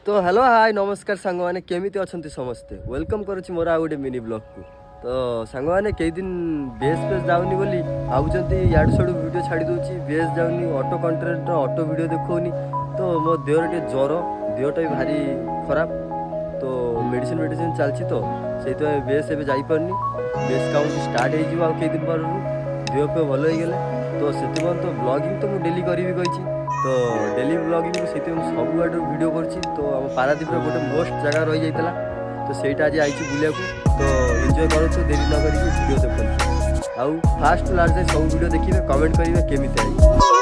तो hello hi नमस्कार सांग मैंने केमिति अच्छे समस्ते वेलकम करुच्ची मोर आ गोटे मिनी ब्लॉग को। तो सांग मैंने कई दिन बेस फेस जाऊनी बोली भावुंट याड़ू साड़ू वीडियो छाड़ी दूसरी बेस जाऊनी ऑटो कंटेंट ऑटो वीडियो देखनी। तो मो देहर टे ज्वर देहटा भी भारी खराब तो मेडिसिन मेडिसिन चलती तो से बेस एवं जापारनी बेस काउंट स्टार्ट हो कई दिन पर देह पे भल हो गले। तो से तो ब्लॉगिंग तो मुझे डेली करी कही तो डेली ब्लॉगिंग से सब आड़ वीडियो कर पारादीप गोटे मोस्ट जगह रही जाता तो सहीटा आज आई बुलिया तो एंजॉय करो देरी न करी वीडियो देखो आउ फास्ट लास्ट सब वीडियो देखिए कमेंट करेंगे केमी आई।